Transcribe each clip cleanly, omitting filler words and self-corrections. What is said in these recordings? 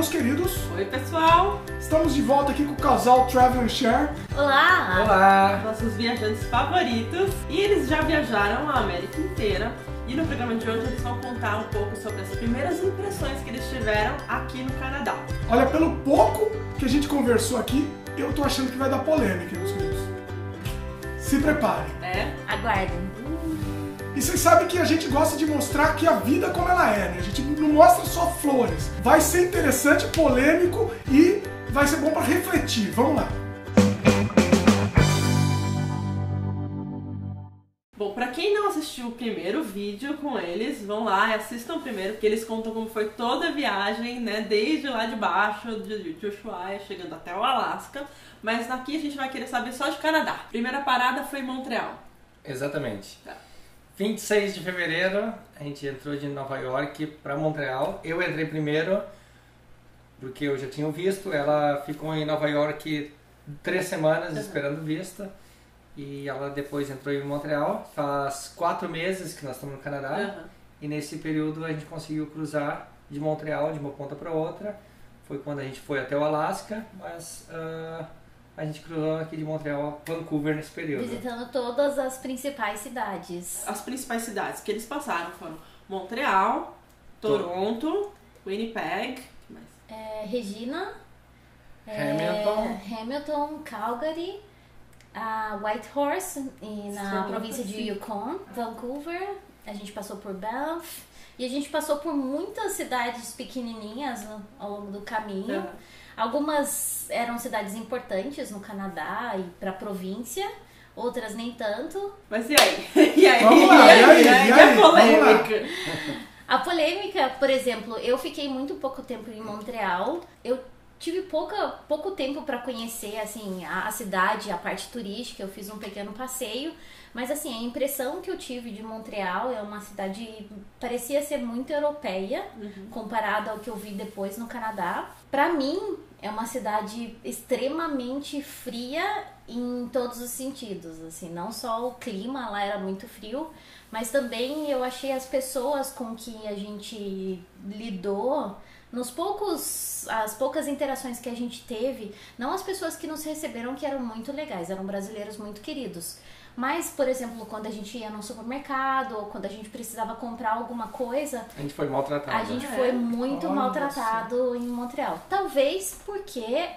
meus queridos. Oi, pessoal. Estamos de volta aqui com o casal Travel and Share. Olá! Olá! Nossos viajantes favoritos. E eles já viajaram a América inteira. E no programa de hoje eles vão contar um pouco sobre as primeiras impressões que eles tiveram aqui no Canadá. Olha, pelo pouco que a gente conversou aqui, eu tô achando que vai dar polêmica, meus queridos. Se preparem. Aguardem. E vocês sabem que a gente gosta de mostrar que a vida como ela é, né? A gente não mostra só flores. Vai ser interessante, polêmico e vai ser bom para refletir. Vamos lá. Bom, pra quem não assistiu o primeiro vídeo com eles, vão lá e assistam primeiro, porque eles contam como foi toda a viagem, né? Desde lá de baixo, de Ushuaia, chegando até o Alasca. Mas aqui a gente vai querer saber só de Canadá. Primeira parada foi Montreal. Exatamente. Tá. 26 de fevereiro, a gente entrou de Nova York para Montreal. Eu entrei primeiro, porque eu já tinha o visto. Ela ficou em Nova York 3 semanas esperando visto. E ela depois entrou em Montreal. Faz 4 meses que nós estamos no Canadá. E nesse período a gente conseguiu cruzar de Montreal, de uma ponta para outra. Foi quando a gente foi até o Alasca, mas a gente cruzou aqui de Montreal a Vancouver nesse período. Visitando todas as principais cidades. As principais cidades que eles passaram foram Montreal, Toronto, Winnipeg, que mais? Regina, Hamilton, Calgary, Whitehorse, na província de Yukon, Vancouver, a gente passou por Banff e a gente passou por muitas cidades pequenininhas ao longo do caminho. Algumas eram cidades importantes no Canadá e para a província, outras nem tanto. Mas e aí? E aí? Vamos lá, e aí? A polêmica? A polêmica, por exemplo, eu fiquei muito pouco tempo em Montreal. Eu tive pouco tempo para conhecer assim, a cidade, a parte turística. Eu fiz um pequeno passeio. Mas assim, a impressão que eu tive de Montreal é uma cidade, parecia ser muito europeia, comparada ao que eu vi depois no Canadá. Pra mim, é uma cidade extremamente fria em todos os sentidos, assim, não só o clima lá era muito frio, mas também eu achei as pessoas com que a gente lidou, as poucas interações que a gente teve, não as pessoas que nos receberam que eram muito legais, eram brasileiros muito queridos. Mas, por exemplo, quando a gente ia no supermercado ou quando a gente precisava comprar alguma coisa... A gente foi maltratado. A gente foi muito maltratado em Montreal. Talvez porque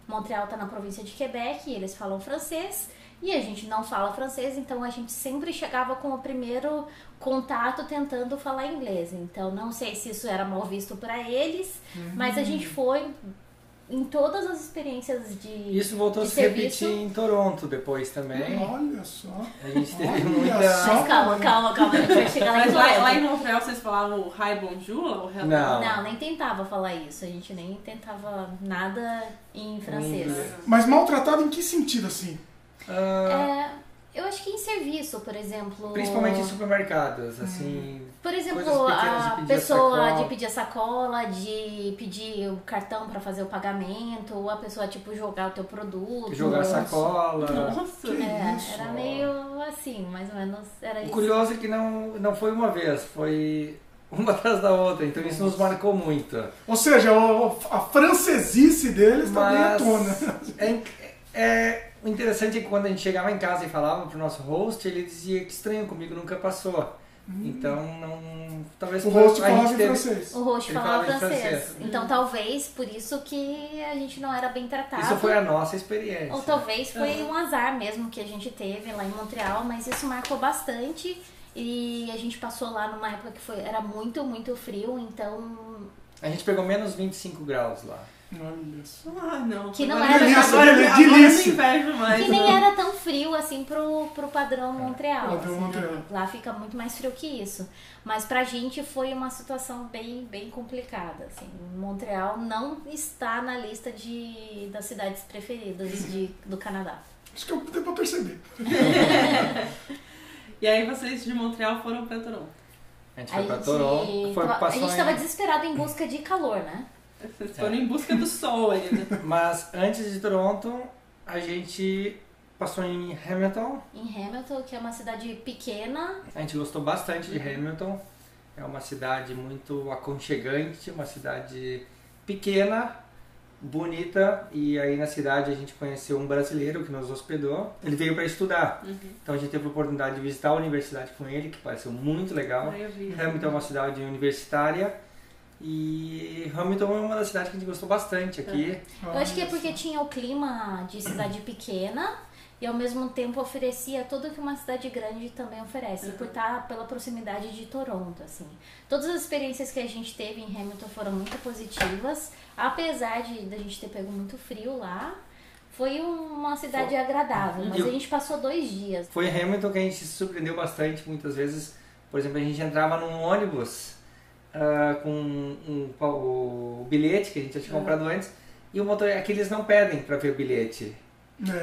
Montreal está na província de Quebec e eles falam francês e a gente não fala francês, então a gente sempre chegava com o primeiro contato tentando falar inglês. Então, não sei se isso era mal visto para eles, mas a gente foi... Em todas as experiências de Isso voltou a se repetir em Toronto depois também. Olha só. A gente teve muita... Mas calma, a gente vai chegar lá em Mas Toronto. lá em Montreal vocês falavam o Hi Bonjour ou Hello? Não, nem tentava falar isso. A gente nem tentava nada em francês. Mas maltratado em que sentido, assim? Eu acho que em serviço, por exemplo... Principalmente em supermercados, assim... Por exemplo, a pessoa de pedir a sacola, de pedir o cartão pra fazer o pagamento, ou a pessoa, tipo, jogar o teu produto. Jogar a sacola. Nossa! Era meio assim, mais ou menos, era isso. O curioso é que não foi uma vez, foi uma atrás da outra, então isso nos marcou muito. Ou seja, a francesice deles tá bem à tona. O interessante é que quando a gente chegava em casa e falava pro nosso host, ele dizia que estranho, comigo nunca passou. Então, talvez o host a falava gente em francês. O host Ele falava falava em francês. Então, talvez por isso que a gente não era bem tratado. Isso foi a nossa experiência. Ou talvez foi um azar mesmo que a gente teve lá em Montreal, mas isso marcou bastante. E a gente passou lá numa época que era muito, muito frio, então... A gente pegou menos 25 graus lá. Olha só. Não. Que não Agora era agora eu delícia. invejo mais. Que nem era tão frio assim pro padrão Montreal. Padrão assim, Montreal. né? Lá fica muito mais frio que isso. Mas pra gente foi uma situação bem, bem complicada. Assim. Montreal não está na lista das cidades preferidas do Canadá. Acho que eu deu pra perceber. E aí vocês de Montreal foram pra Toronto? A gente foi pra Toronto. A gente tava desesperado em busca de calor, né? Vocês foram em busca do sol ainda. Mas antes de Toronto, a gente passou em Hamilton. Em Hamilton, que é uma cidade pequena. A gente gostou bastante de Hamilton. É uma cidade muito aconchegante, uma cidade pequena, bonita, e aí na cidade a gente conheceu um brasileiro que nos hospedou. Ele veio para estudar, então a gente teve a oportunidade de visitar a universidade com ele, que pareceu muito legal. Hamilton é uma cidade universitária e Hamilton é uma das cidades que a gente gostou bastante aqui. Eu acho que é porque tinha o clima de cidade pequena e ao mesmo tempo oferecia tudo que uma cidade grande também oferece, por estar pela proximidade de Toronto, assim. Todas as experiências que a gente teve em Hamilton foram muito positivas, apesar de a gente ter pego muito frio lá. Foi uma cidade agradável, mas a gente passou 2 dias. Foi em Hamilton que a gente se surpreendeu bastante, muitas vezes. Por exemplo, a gente entrava num ônibus com o bilhete que a gente já tinha comprado antes, e o motor, aqui eles não pedem para ver o bilhete.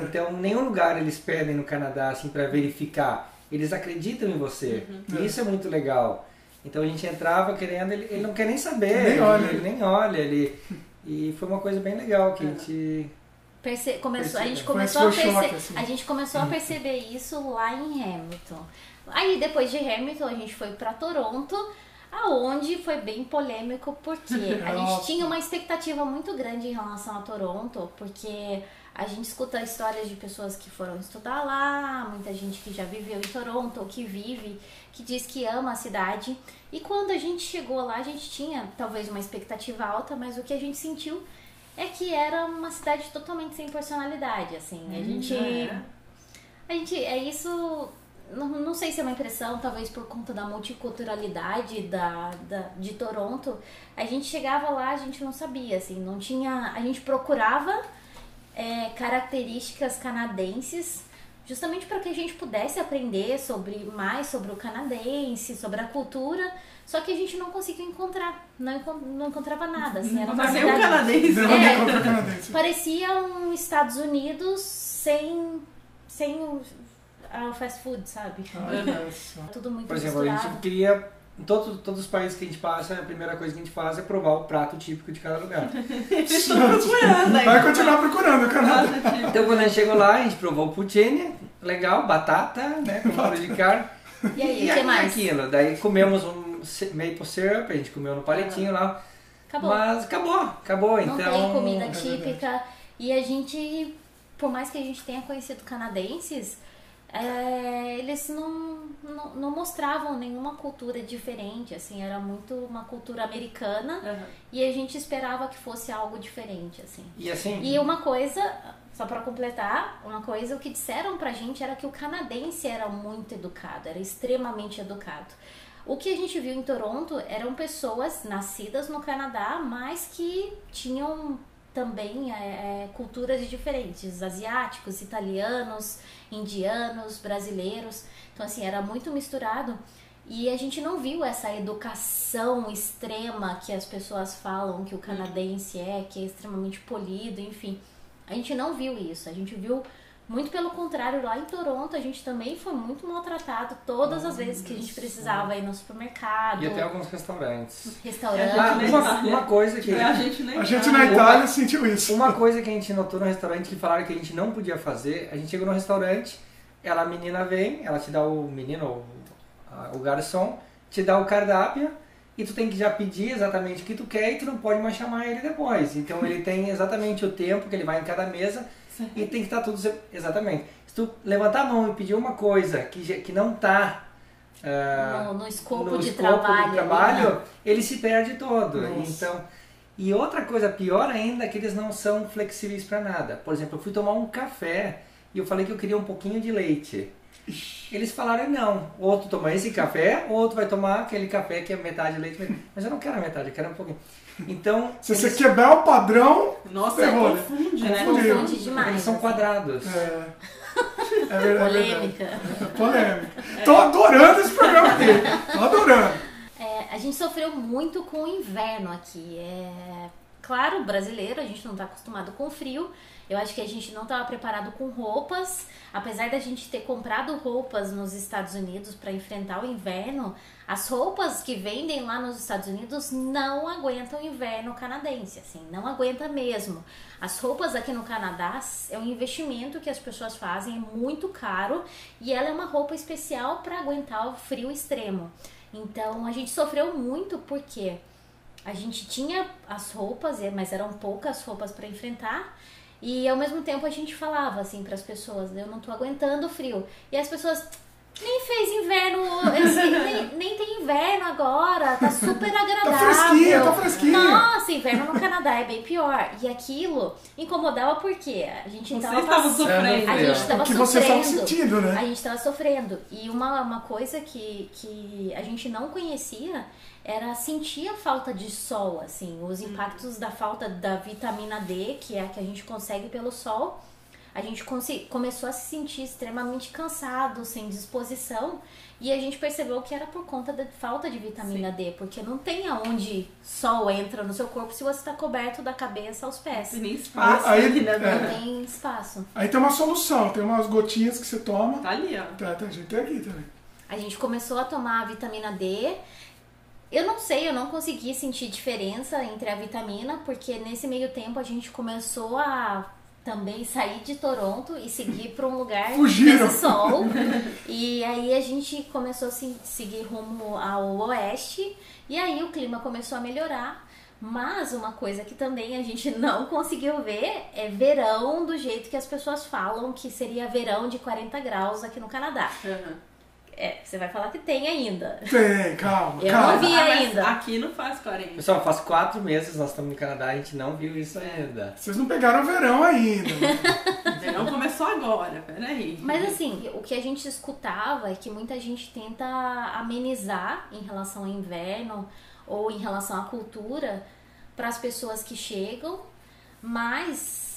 Então, nenhum lugar eles pedem no Canadá assim para verificar. Eles acreditam em você. E isso é muito legal. Então a gente entrava querendo, ele não quer nem saber, ele nem olha, e foi uma coisa bem legal que a gente a gente começou a perceber isso lá em Hamilton. Aí depois de Hamilton a gente foi para Toronto, aonde foi bem polêmico porque a gente tinha uma expectativa muito grande em relação a Toronto, porque a gente escuta histórias de pessoas que foram estudar lá, muita gente que já viveu em Toronto ou que vive, que diz que ama a cidade. E quando a gente chegou lá, a gente tinha talvez uma expectativa alta, mas o que a gente sentiu é que era uma cidade totalmente sem personalidade, assim. A gente é isso, não sei se é uma impressão, talvez por conta da multiculturalidade de Toronto. A gente chegava lá, a gente não sabia, assim, não tinha, a gente procurava características canadenses, justamente para que a gente pudesse aprender mais sobre o canadense, sobre a cultura, só que a gente não conseguiu encontrar, não encontrava nada. Assim, era uma cidade, canadense. parecia um Estados Unidos sem o fast food, sabe? Tudo muito Por exemplo, misturado. a gente queria... Em todos os países que a gente passa, a primeira coisa que a gente faz é provar o prato típico de cada lugar. Estou procurando aí. Vai continuar procurando, Canadá. Então quando a gente chegou lá, a gente provou o poutine, legal, batata, né, com molho de carne. E aí, o que mais? Aquilo. Daí comemos um maple syrup, a gente comeu no palitinho lá. Acabou. Mas acabou. Não Então, tem comida típica. E a gente, por mais que a gente tenha conhecido canadenses, eles não mostravam nenhuma cultura diferente, assim, era muito uma cultura americana e a gente esperava que fosse algo diferente, assim. E uma coisa, só pra completar, o que disseram pra gente era que o canadense era muito educado, era extremamente educado. O que a gente viu em Toronto eram pessoas nascidas no Canadá, mas que tinham também culturas diferentes, asiáticos, italianos, indianos, brasileiros. Então assim, era muito misturado e a gente não viu essa educação extrema que as pessoas falam que o canadense que é extremamente polido, enfim. A gente não viu isso, a gente viu muito pelo contrário. Lá em Toronto a gente também foi muito maltratado todas as vezes que a gente precisava ir no supermercado. E até alguns restaurantes. Uma coisa que... A gente na Itália sentiu isso. Uma coisa que a gente notou no restaurante que falaram que a gente não podia fazer, a gente chegou no restaurante, a menina vem, ela te dá o garçom, te dá o cardápio e tu tem que já pedir exatamente o que tu quer e tu não pode mais chamar ele depois. Então ele tem exatamente o tempo que ele vai em cada mesa. E tem que estar tudo... Exatamente. Se tu levantar a mão e pedir uma coisa que não está no escopo de trabalho, ele se perde todo. Então, e outra coisa pior ainda é que eles não são flexíveis para nada. Por exemplo, eu fui tomar um café e eu falei que eu queria um pouquinho de leite. Eles falaram não, ou tu toma esse café, ou tu vai tomar aquele café que é metade leite. Mas eu não quero a metade, eu quero um pouquinho. Então, se você quebrar o padrão, nossa, confunde, né? Confunde demais. Eles são quadrados. É verdade. Polêmica. Tô adorando esse programa aqui. Tô adorando. A gente sofreu muito com o inverno aqui. Claro, brasileiro, a gente não tá acostumado com frio. Eu acho que a gente não estava preparado com roupas. Apesar da gente ter comprado roupas nos Estados Unidos para enfrentar o inverno, as roupas que vendem lá nos Estados Unidos não aguentam o inverno canadense, assim, não aguenta mesmo. As roupas aqui no Canadá é um investimento que as pessoas fazem, é muito caro e ela é uma roupa especial para aguentar o frio extremo. Então a gente sofreu muito porque A gente tinha as roupas, mas eram poucas roupas para enfrentar. E ao mesmo tempo a gente falava assim para as pessoas, eu não tô aguentando o frio. E as pessoas, nem fez inverno, nem tem inverno agora, tá super agradável. Tá fresquinha. Nossa, inverno no Canadá é bem pior. E aquilo incomodava porque a gente tava sofrendo. A gente tava que sofrendo. você estava sentindo, né? A gente tava sofrendo. E uma coisa que a gente não conhecia era sentir a falta de sol, assim, os impactos da falta da vitamina D, que é a que a gente consegue pelo sol. A gente começou a se sentir extremamente cansado, sem disposição, e a gente percebeu que era por conta da falta de vitamina D, porque não tem aonde sol entra no seu corpo se você está coberto da cabeça aos pés. Tem nem espaço. Não tem espaço. Aí tem uma solução, tem umas gotinhas que você toma. Tá ali, ó. A gente tem aqui também. A gente começou a tomar a vitamina D. Eu não sei, eu não consegui sentir diferença entre a vitamina, porque nesse meio tempo a gente começou a também sair de Toronto e seguir para um lugar desse sol. E aí a gente começou a seguir rumo ao oeste, e aí o clima começou a melhorar. Mas uma coisa que também a gente não conseguiu ver é verão do jeito que as pessoas falam que seria verão de 40 graus aqui no Canadá. Você vai falar que tem ainda. Tem, calma. Eu não vi ainda. Aqui não faz 40. Pessoal, faz 4 meses nós estamos no Canadá, a gente não viu isso ainda. Vocês não pegaram verão ainda. O verão começou agora, peraí. Mas assim, o que a gente escutava é que muita gente tenta amenizar em relação ao inverno ou em relação à cultura para as pessoas que chegam, mas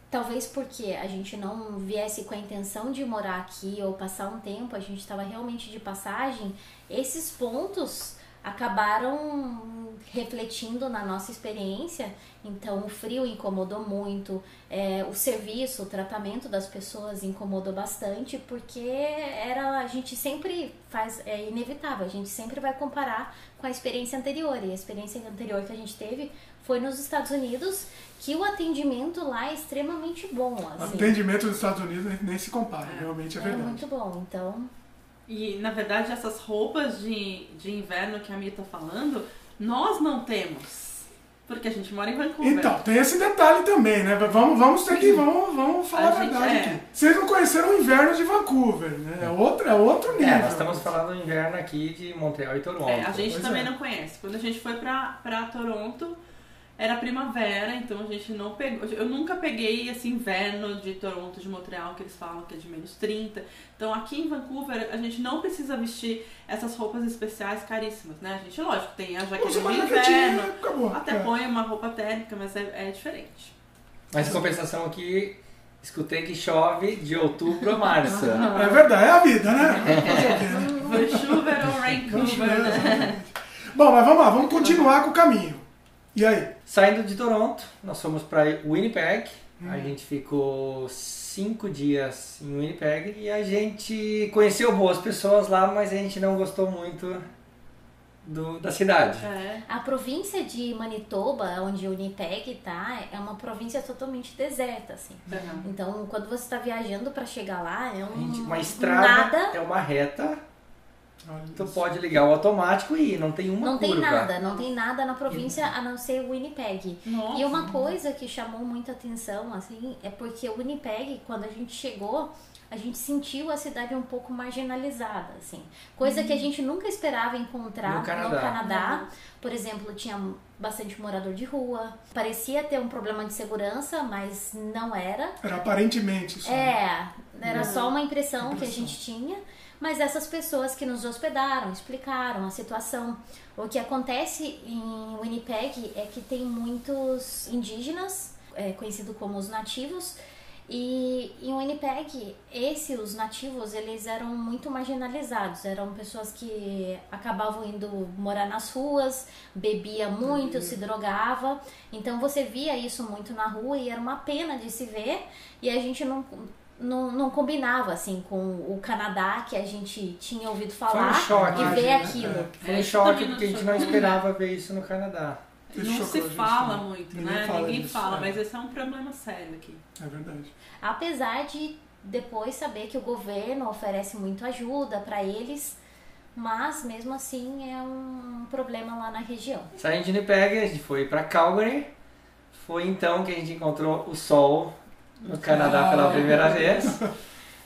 talvez porque a gente não viesse com a intenção de morar aqui ou passar um tempo, a gente estava realmente de passagem, esses pontos acabaram refletindo na nossa experiência. Então o frio incomodou muito, o serviço, o tratamento das pessoas incomodou bastante, porque a gente sempre faz, é inevitável, a gente sempre vai comparar com a experiência anterior, e a experiência anterior que a gente teve foi nos Estados Unidos, que o atendimento lá é extremamente bom. Assim. O atendimento nos Estados Unidos nem se compara, realmente é verdade. É muito bom, então... E, na verdade, essas roupas de inverno que a Mia tá falando, nós não temos. Porque a gente mora em Vancouver. Então, tem esse detalhe também, né? Vamos falar a verdade aqui. Vocês não conheceram o inverno de Vancouver, né? É outro nível. Nós estamos falando do inverno aqui de Montreal e Toronto. A gente também não conhece. Quando a gente foi pra Toronto, era primavera, então a gente não pegou. Eu nunca peguei esse inverno de Toronto, de Montreal, que eles falam que é de menos 30. Então aqui em Vancouver a gente não precisa vestir essas roupas especiais caríssimas, né? A gente, lógico, tem a jaqueta de inverno, até põe uma roupa térmica, mas é diferente. Mas em compensação aqui, escutei que chove de outubro a março. É verdade, é a vida, né? Vancouver ou Vancouver, né? Bom, mas vamos lá, vamos continuar com o caminho. E aí? Saindo de Toronto, nós fomos para Winnipeg. A gente ficou 5 dias em Winnipeg e a gente conheceu boas pessoas lá, mas a gente não gostou muito da cidade. A província de Manitoba, onde Winnipeg tá, é uma província totalmente deserta, assim. Então, quando você está viajando para chegar lá, uma estrada, é uma reta. Tu pode ligar o automático e não tem uma curva. Não tem nada na província a não ser Winnipeg. Nossa. E uma coisa que chamou muita atenção, assim, é porque Winnipeg, quando a gente chegou, a gente sentiu a cidade um pouco marginalizada, assim. Coisa que a gente nunca esperava encontrar no Canadá. Por exemplo, tinha bastante morador de rua. Parecia ter um problema de segurança, mas não era. Era aparentemente isso. Era só uma impressão que a gente tinha. Mas essas pessoas que nos hospedaram explicaram a situação. O que acontece em Winnipeg é que tem muitos indígenas, conhecidos como os nativos, e em Winnipeg, os nativos, eles eram muito marginalizados. Eram pessoas que acabavam indo morar nas ruas, bebia muito, se drogava. Então você via isso muito na rua e era uma pena de se ver, e a gente não combinava assim com o Canadá que a gente tinha ouvido falar. Foi um choque, e ver aquilo. Foi um choque porque a gente não esperava ver isso no Canadá. Não se fala muito, né? Ninguém fala, mas esse é um problema sério aqui. É verdade. Apesar de depois saber que o governo oferece muito ajuda para eles, mas mesmo assim é um problema lá na região. Saindo de Winnipeg, a gente foi para Calgary. Foi então que a gente encontrou o sol no Canadá pela primeira vez.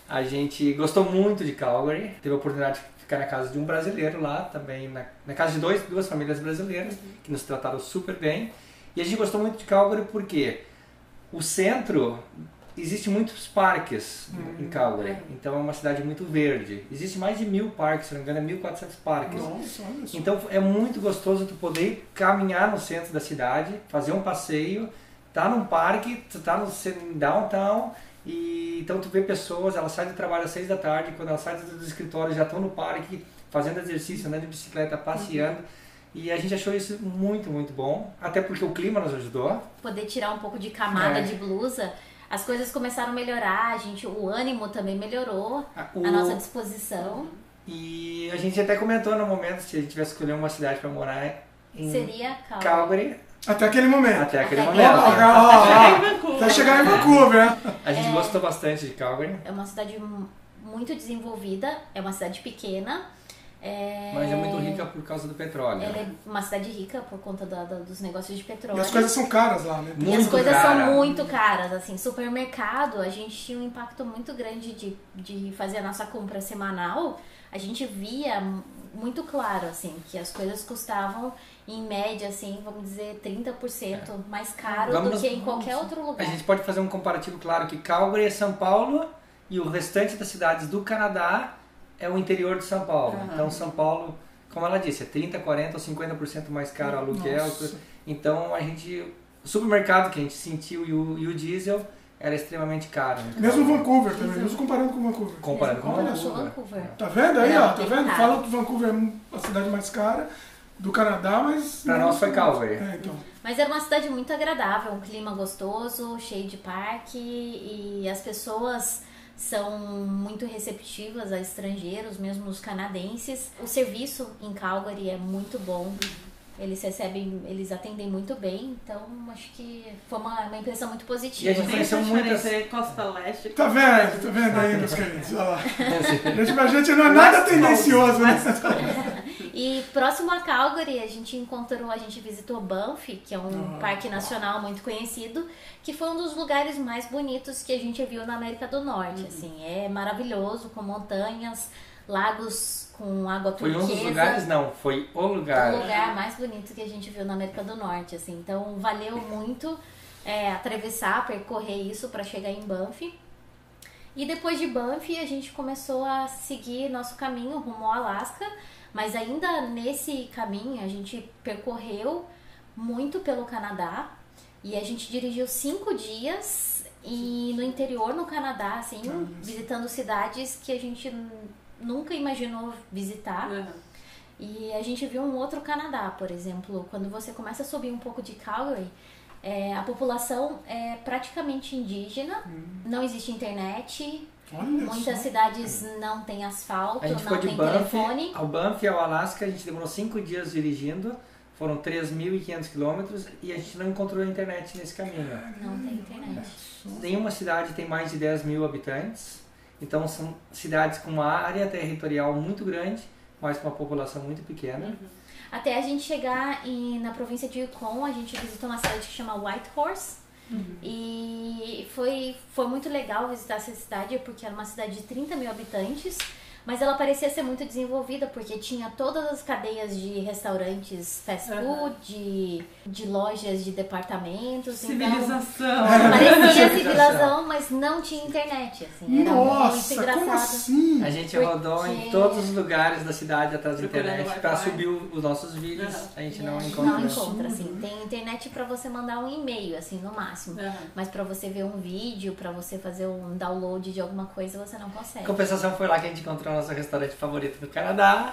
A gente gostou muito de Calgary. Teve a oportunidade de ficar na casa de um brasileiro lá, também na casa de duas famílias brasileiras, que nos trataram super bem. E a gente gostou muito de Calgary porque o centro, existe muitos parques em Calgary, então é uma cidade muito verde. Existe mais de 1000 parques, se não me engano, 1400 parques. Nossa, olha só. Então é muito gostoso tu poder caminhar no centro da cidade, fazer um passeio, tá num parque, tu tá no downtown, e então tu vê pessoas, elas saem do trabalho às 6 da tarde, quando elas saem do escritório já estão no parque, fazendo exercício, andando de bicicleta, passeando. E a gente achou isso muito, muito bom, até porque o clima nos ajudou. Poder tirar um pouco de camada de blusa, as coisas começaram a melhorar, o ânimo também melhorou, a nossa disposição. E a gente até comentou no momento, se a gente tivesse escolher uma cidade para morar em seria Calgary. Até aquele momento. Até aquele Até momento. Até chegar em Vancouver, né? A gente gostou bastante de Calgary. É uma cidade muito desenvolvida, é uma cidade pequena. Mas é muito rica por causa do petróleo. Ela é uma cidade rica por conta dos negócios de petróleo. E as coisas são caras lá, né? E as coisas são muito caras, assim, supermercado, a gente tinha um impacto muito grande de fazer a nossa compra semanal, a gente via muito claro, assim, que as coisas custavam, em média, assim, vamos dizer, 30% mais caro do que em qualquer outro lugar. A gente pode fazer um comparativo claro que Calgary é São Paulo e o restante das cidades do Canadá é o interior de São Paulo. Então São Paulo, como ela disse, é 30%, 40% ou 50% mais caro o aluguel. Nossa. Então o supermercado que a gente sentiu e o diesel era extremamente caro. Mesmo Vancouver também, mesmo comparando com Vancouver. Comparando com Eu sou Vancouver. Vancouver. Tá vendo aí, ó? Tá bem vendo? caro. Falam que Vancouver é a cidade mais cara do Canadá, mas... Pra nós foi Calgary. Então. Mas era uma cidade muito agradável, um clima gostoso, cheio de parque, e as pessoas são muito receptivas a estrangeiros, mesmo os canadenses. O serviço em Calgary é muito bom. Eles atendem muito bem, então acho que foi uma impressão muito positiva. E a gente conheceu muitas... Costa Leste. Tá vendo aí, meus queridos? Olha lá. A gente não é nada tendencioso, né? E próximo a Calgary, a gente visitou Banff, que é um parque nacional muito conhecido, que foi um dos lugares mais bonitos que a gente viu na América do Norte. Assim, é maravilhoso, com montanhas, lagos com água turquesa. Foi um dos lugares? Não, foi o lugar. O lugar mais bonito que a gente viu na América do Norte, assim. Então, valeu muito percorrer isso para chegar em Banff. E depois de Banff, a gente começou a seguir nosso caminho rumo ao Alasca. Mas ainda nesse caminho, a gente percorreu muito pelo Canadá. E a gente dirigiu 5 dias e no interior, no Canadá, assim, visitando cidades que a gente nunca imaginou visitar. E a gente viu um outro Canadá, por exemplo. Quando você começa a subir um pouco de Calgary, a população é praticamente indígena, não existe internet, muitas cidades não tem asfalto, não tem telefone. Ao Banff e ao Alasca a gente demorou 5 dias dirigindo, foram 3.500 quilômetros e a gente não encontrou a internet nesse caminho. Não tem internet. Nenhuma cidade tem mais de 10 mil habitantes, então são cidades com uma área territorial muito grande, mas com uma população muito pequena. Até a gente chegar na província de Yukon, a gente visitou uma cidade que chama Whitehorse. E foi muito legal visitar essa cidade, porque era uma cidade de 30 mil habitantes, mas ela parecia ser muito desenvolvida, porque tinha todas as cadeias de restaurantes fast food, de lojas de departamentos. Civilização. Então, parecia civilização, mas não tinha internet. Assim, era muito engraçado. Como assim? A gente rodou em todos os lugares da cidade atrás da internet para subir os nossos vídeos. A gente não encontra. Não encontra, assim. Tem internet para você mandar um e-mail, assim, no máximo. Mas para você ver um vídeo, para você fazer um download de alguma coisa, você não consegue. A compensação foi lá que a gente encontrou o nosso restaurante favorito do Canadá.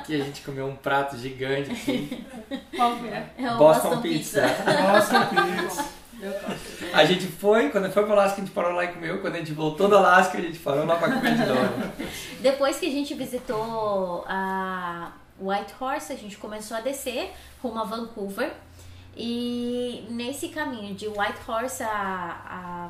Que a gente comeu um prato gigante aqui. Qual que é? É o Boston Pizza. Nossa, Pizza. A gente foi, quando foi pro Alasca a gente parou lá e comeu. Quando a gente voltou do Alasca a gente parou lá pra comer de novo. Depois que a gente visitou a Whitehorse, a gente começou a descer rumo a Vancouver. E nesse caminho de Whitehorse a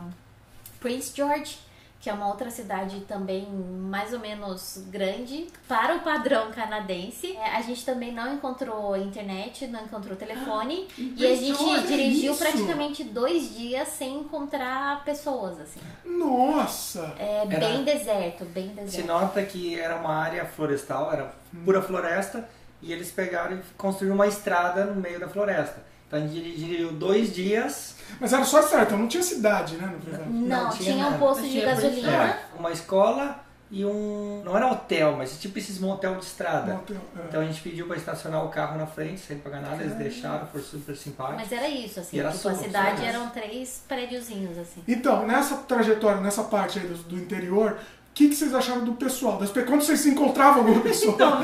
Prince George, que é uma outra cidade também mais ou menos grande para o padrão canadense. A gente também não encontrou internet, não encontrou telefone e a gente dirigiu praticamente 2 dias sem encontrar pessoas, assim. Nossa! Bem deserto, bem deserto. Se nota que era uma área florestal, era pura floresta, e eles pegaram e construíram uma estrada no meio da floresta. Então a gente dirigiu 2 dias. Mas era só estrada, então não tinha cidade, né? Na verdade. Não, tinha um nada. posto de gasolina. Uma escola e não era hotel, mas tipo esses motel de estrada. Motel, Então a gente pediu para estacionar o carro na frente, sem pagar nada, eles deixaram, foi super simpático. Mas era isso, assim, Era tipo, a só cidade isso. eram 3 prédiozinhos, assim. Então, nessa trajetória, nessa parte aí do interior, o que vocês acharam do pessoal? Quando vocês se encontravam com a pessoa? Então,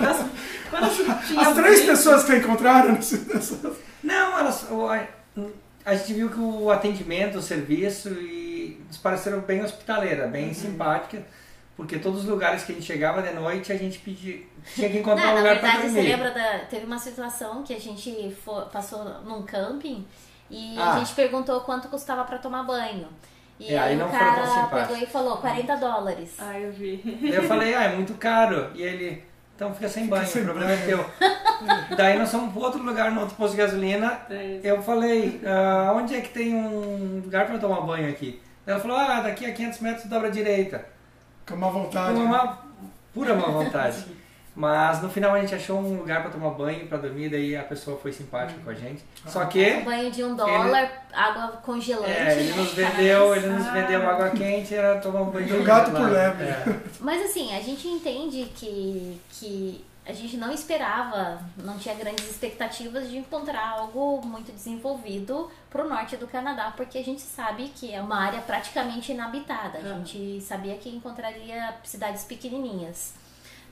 quando tinha As 3 vídeo- pessoas que você encontraram Não, a gente viu que o atendimento, o serviço, e nos pareceram bem hospitaleira, bem simpática, porque todos os lugares que a gente chegava de noite, a gente tinha que encontrar um Na lugar para verdade, dormir. você lembra teve uma situação que a gente passou num camping e Ah. a gente perguntou quanto custava pra tomar banho. E aí aí não o foram tão cara simpáticos. pegou e falou $40. Ah, eu vi. Daí eu falei, é muito caro. E ele, então fica sem banho, sem o problema banho. é teu. Daí nós fomos para outro lugar, no outro posto de gasolina. É. Eu falei, onde é que tem um lugar para tomar banho aqui? Daí ela falou, daqui a 500 metros dobra à direita. Com uma vontade. Com uma pura má vontade. Mas no final a gente achou um lugar para tomar banho, para dormir, daí a pessoa foi simpática com a gente. Só que Um banho de $1, água congelante. ele nos né? vendeu água quente, era tomar um banho de Um gato por gelado. lebre. É. Mas assim, a gente entende que a gente não esperava, não tinha grandes expectativas de encontrar algo muito desenvolvido pro norte do Canadá, porque a gente sabe que é uma área praticamente inabitada. A gente sabia que encontraria cidades pequenininhas.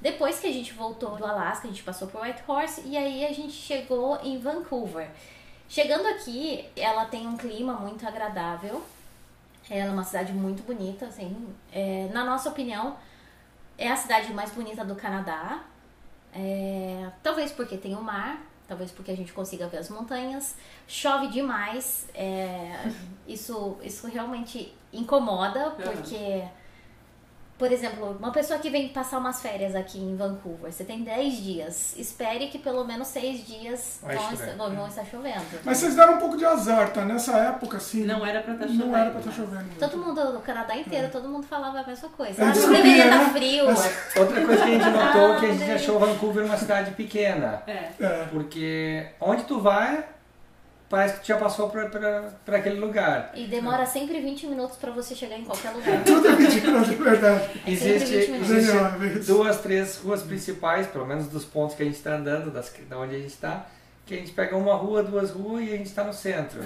Depois que a gente voltou do Alasca, a gente passou por Whitehorse e aí a gente chegou em Vancouver. Chegando aqui, ela tem um clima muito agradável. Ela é uma cidade muito bonita, assim. Na nossa opinião, é a cidade mais bonita do Canadá. Talvez porque tem o mar, talvez porque a gente consiga ver as montanhas. Chove demais. Isso realmente incomoda, porque... Por exemplo, uma pessoa que vem passar umas férias aqui em Vancouver, você tem 10 dias, espere que pelo menos 6 dias vão estar chovendo. Mas vocês deram um pouco de azar, tá? Nessa época, assim... Não era pra estar chovendo. Não era pra estar chovendo. Todo mundo, no Canadá inteiro, todo mundo falava a mesma coisa. É, Não desculpa, deveria né? estar frio. Outra coisa que a gente notou é que a gente achou Vancouver uma cidade pequena. É. Porque onde tu vai, parece que tu já passou por aquele lugar. E demora sempre 20 minutos pra você chegar em qualquer lugar. Tudo é mentira, de verdade. Existe 20 minutos. 2, 3 ruas principais, pelo menos dos pontos que a gente está andando, da onde a gente está, que a gente pega uma rua, 2 ruas e a gente está no centro.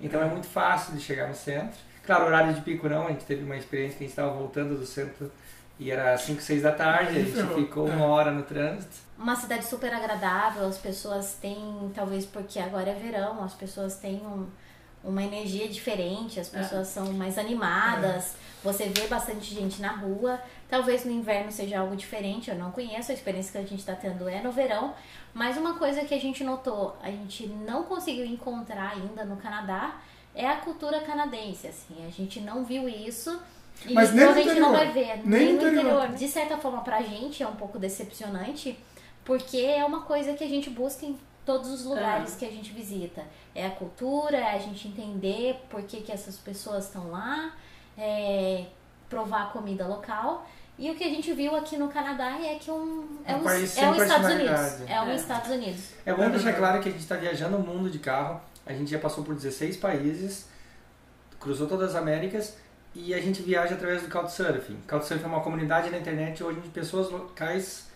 Então é muito fácil de chegar no centro. Claro, horário de pico não, a gente teve uma experiência que a gente estava voltando do centro e era 5, 6 da tarde, a gente ficou 1 hora no trânsito. Uma cidade super agradável, as pessoas têm, talvez porque agora é verão, as pessoas têm uma energia diferente, as pessoas são mais animadas, você vê bastante gente na rua. Talvez no inverno seja algo diferente, eu não conheço, a experiência que a gente está tendo é no verão. Mas uma coisa que a gente notou, a gente não conseguiu encontrar ainda no Canadá, é a cultura canadense, assim, a gente não viu isso. E Mas nem no a gente não vai interior. ver, Nem nem no no interior. interior. De certa forma, pra gente é um pouco decepcionante, porque é uma coisa que a gente busca em todos os lugares que a gente visita. É a cultura, é a gente entender por que essas pessoas estão lá, provar a comida local. E o que a gente viu aqui no Canadá é que é Um país os sem Estados Unidos. personalidade. É os Estados Unidos. É bom deixar claro que a gente está viajando o mundo de carro, a gente já passou por 16 países, cruzou todas as Américas e a gente viaja através do Couchsurfing. Couchsurfing é uma comunidade na internet onde pessoas locais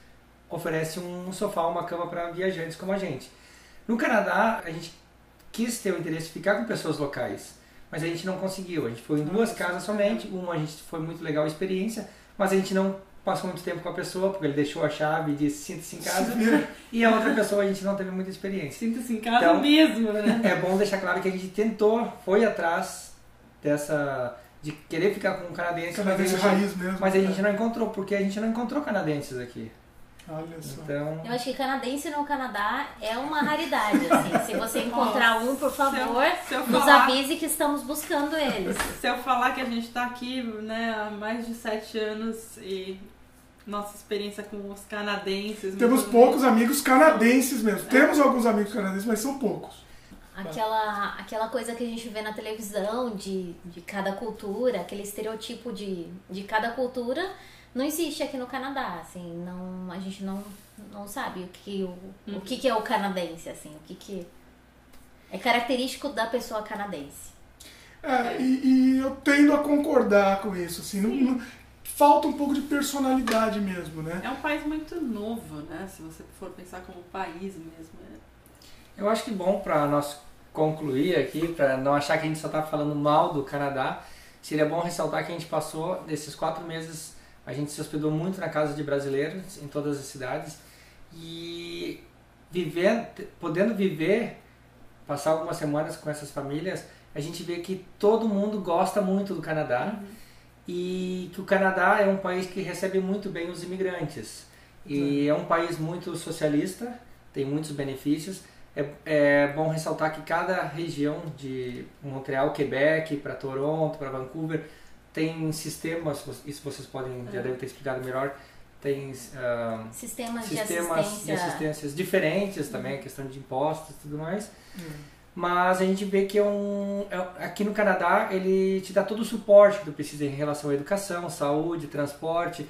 oferecem um sofá, uma cama para viajantes como a gente. No Canadá, a gente quis ter o interesse de ficar com pessoas locais, mas a gente não conseguiu. A gente foi em 2 casas somente, uma a gente foi muito legal a experiência, mas a gente não passou muito tempo com a pessoa, porque ele deixou a chave e disse sinta-se em casa, e a outra pessoa a gente não teve muita experiência. Sinta-se em casa Então, mesmo, né? É bom deixar claro que a gente tentou, foi atrás de querer ficar com um canadense, Canadense raiz mesmo. mas a gente não encontrou, porque a gente não encontrou canadenses aqui. Olha só. Então, Eu acho que canadense no Canadá é uma raridade, assim. Se você encontrar um, por favor, se eu nos falar- avise que estamos buscando eles. Se eu falar que a gente tá aqui, né, há mais de 7 anos e nossa experiência com os canadenses... Temos muito- poucos amigos canadenses mesmo. Temos alguns amigos canadenses, mas são poucos. Aquela coisa que a gente vê na televisão de cada cultura, aquele estereotipo de cada cultura, não existe aqui no Canadá, assim, não, a gente não sabe o que é o canadense, assim, o que é característico da pessoa canadense. E eu tendo a concordar com isso, assim, falta um pouco de personalidade mesmo, né? É um país muito novo, né? Se você for pensar como país mesmo. eu acho que bom para nós concluir aqui, para não achar que a gente só está falando mal do Canadá, seria bom ressaltar que a gente passou, desses 4 meses, a gente se hospedou muito na casa de brasileiros, em todas as cidades, e podendo viver, passar algumas semanas com essas famílias, a gente vê que todo mundo gosta muito do Canadá, e que o Canadá é um país que recebe muito bem os imigrantes. E é um país muito socialista, tem muitos benefícios. É bom ressaltar que cada região de Montreal, Quebec, para Toronto, para Vancouver, tem sistemas, isso vocês podem, já devem ter explicado melhor, tem Sistemas de assistência. assistências diferentes também, questão de impostos e tudo mais. Mas a gente vê que aqui no Canadá ele te dá todo o suporte que tu precisa em relação à educação, saúde, transporte,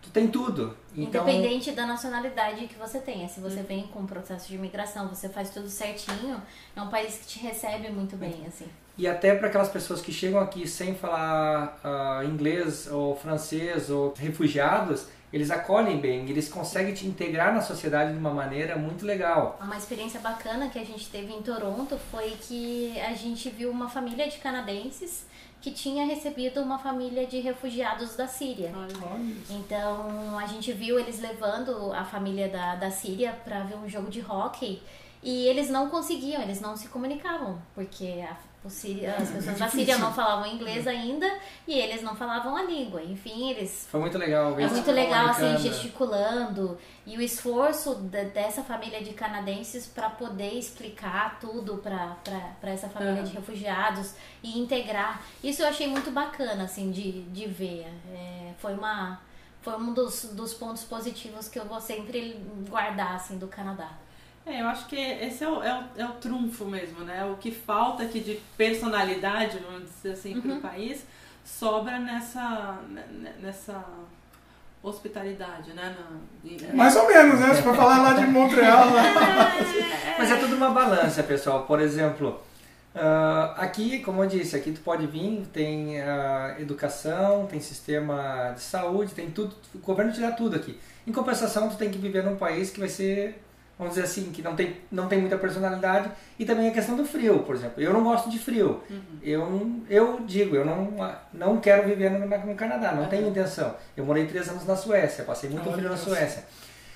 tu tem tudo. Então, Independente da nacionalidade que você tenha. Se você vem com o processo de imigração, você faz tudo certinho, é um país que te recebe muito bem, assim. e até para aquelas pessoas que chegam aqui sem falar inglês ou francês ou refugiados, eles acolhem bem, eles conseguem te integrar na sociedade de uma maneira muito legal. Uma experiência bacana que a gente teve em Toronto foi que a gente viu uma família de canadenses que tinha recebido uma família de refugiados da Síria. Então a gente viu eles levando a família da Síria para ver um jogo de hóquei e eles não conseguiam, eles não se comunicavam, porque as pessoas da Síria não falavam inglês ainda e eles não falavam a língua. Enfim, eles... Foi muito legal ver É isso muito legal, assim, comunicando. gesticulando. E o esforço dessa família de canadenses para poder explicar tudo para essa família de refugiados e integrar. Isso eu achei muito bacana, assim, de ver. Foi um dos pontos positivos que eu vou sempre guardar, assim, do Canadá. Eu acho que esse é o trunfo mesmo, né? O que falta aqui de personalidade, vamos dizer assim, para o país, sobra nessa hospitalidade, né? Mais ou menos, né? Se for falar lá de Montreal, lá. Mas é tudo uma balança, pessoal. Por exemplo, aqui, como eu disse, aqui tu pode vir, tem educação, tem sistema de saúde, tem tudo, o governo te dá tudo aqui. Em compensação, tu tem que viver num país que vai ser, vamos dizer assim, que não tem muita personalidade, e também a questão do frio, por exemplo. Eu não gosto de frio. Eu digo, eu não quero viver no Canadá, não tenho intenção. Eu morei 3 anos na Suécia, passei muito frio na Suécia.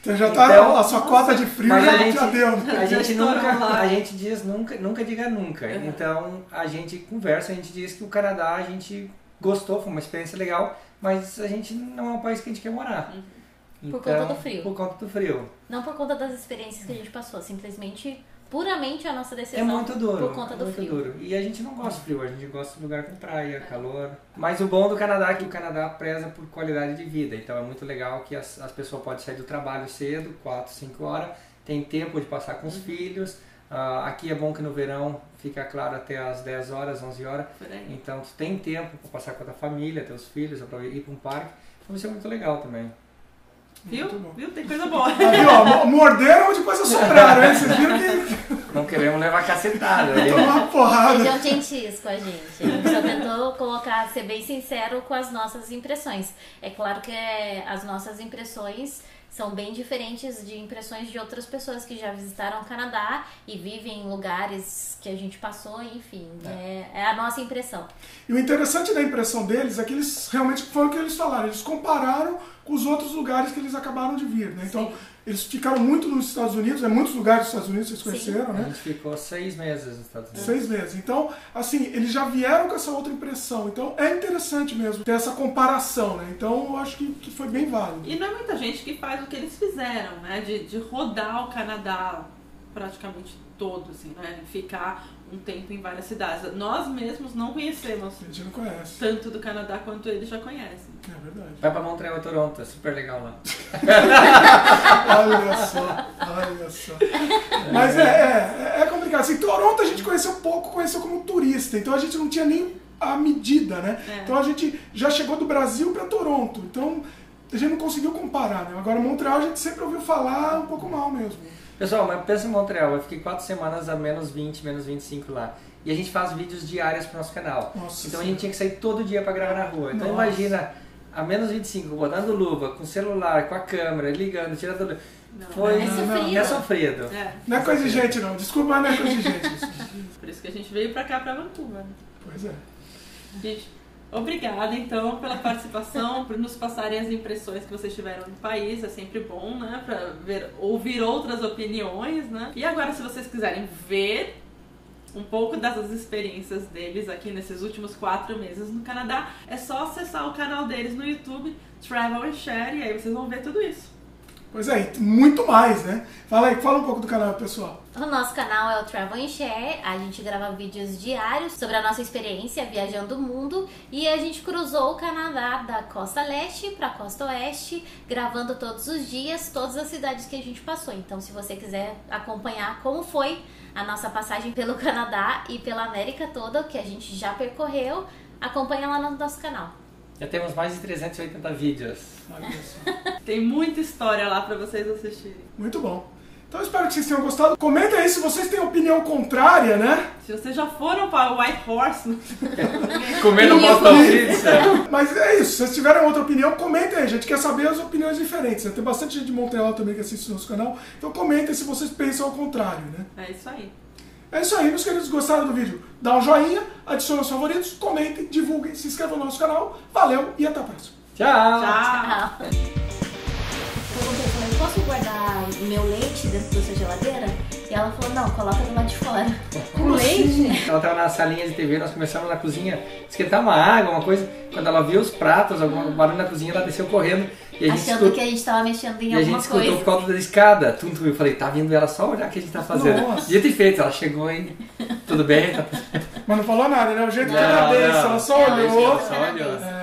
Você já tá, Então, a sua cota de frio Mas já deu. Né? a gente diz nunca diga nunca. Então a gente conversa, a gente diz que o Canadá a gente gostou, foi uma experiência legal, mas a gente não é um país que a gente quer morar. Por conta do frio. Por conta do frio. Não por conta das experiências que a gente passou, simplesmente, puramente a nossa decisão. É muito duro. Por conta do muito frio. duro. E a gente não gosta de frio, a gente gosta de lugar com praia, calor. Mas o bom do Canadá é que o Canadá preza por qualidade de vida. Então é muito legal que as pessoas podem sair do trabalho cedo, 4, 5 horas, tem tempo de passar com os filhos. Aqui é bom que no verão fica claro até as 10 horas, 11 horas. Então tu tem tempo para passar com a tua família, teus filhos, para ir para um parque. Então isso é muito legal também. Viu? Tem coisa boa. Viu, ó, morderam ou depois assopraram, hein? Vocês viram que Não queremos levar cacetada. Né? tomou uma porrada. Sejam gentis com a gente. A gente só tentou ser bem sincero com as nossas impressões. É claro que as nossas impressões são bem diferentes de impressões de outras pessoas que já visitaram o Canadá e vivem em lugares que a gente passou, enfim. É a nossa impressão. E o interessante da impressão deles é que eles realmente foi o que eles falaram. Eles compararam com os outros lugares que eles acabaram de vir, né? Então, Eles ficaram muito nos Estados Unidos, muitos lugares dos Estados Unidos vocês conheceram, A né? gente ficou 6 meses nos Estados Unidos. 6 meses. Então, assim, eles já vieram com essa outra impressão. Então, é interessante mesmo ter essa comparação, né? Então, eu acho que foi bem válido. E não é muita gente que faz o que eles fizeram, né? De rodar o Canadá praticamente todo, assim, né? Ficar um tempo em várias cidades. Nós mesmos não conhecemos A gente não conhece. tanto do Canadá quanto eles já conhecem. É verdade. Vai pra Montreal e Toronto, é super legal lá. Olha só, olha só. Mas é complicado. Assim, Toronto a gente conheceu pouco, conheceu como turista. Então a gente não tinha nem a medida, né? Então a gente já chegou do Brasil para Toronto. Então a gente não conseguiu comparar, né? Agora Montreal a gente sempre ouviu falar um pouco mal mesmo. Pessoal, mas pensa em Montreal, eu fiquei 4 semanas a menos 20, menos 25 lá. E a gente faz vídeos diários pro nosso canal. Nossa então a Senhora. gente tinha que sair todo dia pra gravar na rua. Então Nossa. imagina, a menos 25, botando luva, com celular, com a câmera, ligando, tirando... Não, Foi... É sofrido. É sofrido. É. Não é coisa de gente não, desculpa, mas não é coisa de gente. Isso. Por isso que a gente veio pra cá, pra Vancouver. Né? Pois é. Gente, obrigada então pela participação, por nos passarem as impressões que vocês tiveram no país, é sempre bom, né, pra ouvir outras opiniões, né. E agora, se vocês quiserem ver um pouco das experiências deles aqui nesses últimos 4 meses no Canadá, é só acessar o canal deles no YouTube, Travel and Share, e aí vocês vão ver tudo isso. Pois é, e muito mais, né? Fala aí, fala um pouco do canal, pessoal. O nosso canal é o Travel and Share, a gente grava vídeos diários sobre a nossa experiência viajando o mundo e a gente cruzou o Canadá da costa leste para a costa oeste, gravando todos os dias, todas as cidades que a gente passou. Então, se você quiser acompanhar como foi a nossa passagem pelo Canadá e pela América toda, que a gente já percorreu, acompanha lá no nosso canal. Já temos mais de 380 vídeos. Olha só. Tem muita história lá pra vocês assistirem. Muito bom. Então eu espero que vocês tenham gostado. Comenta aí se vocês têm opinião contrária, né? Se vocês já foram para o White Horse, Comendo bota pizza. Mas é isso, se vocês tiverem outra opinião, comentem aí. A gente quer saber as opiniões diferentes, né? Tem bastante gente de Montreal também que assiste o nosso canal. Então comentem se vocês pensam ao contrário, né? é isso aí. É isso aí, meus queridos. Gostaram do vídeo? Dá um joinha, adicione os favoritos, comentem, divulguem, se inscrevam no nosso canal. Valeu e até a próxima. Tchau. Tchau! Perguntei, falei, posso guardar meu leite dentro da sua geladeira? E ela falou, não, coloca do lado de fora. Com leite? Ela tava na salinha de TV, nós começamos na cozinha, esquentar uma água, uma coisa. Quando ela viu os pratos, algum barulho na cozinha, ela desceu correndo. E a gente Achando que a gente tava mexendo em E a gente alguma escutou coisa. por causa da escada. Tum, tum, eu falei, tá vindo ela só olhar o que a gente tá fazendo. Nossa. Dito e feito, ela chegou e tudo bem? Mas não falou nada, né? O jeito Não, canadense, não. ela só Ela olhou. Só olhou. É,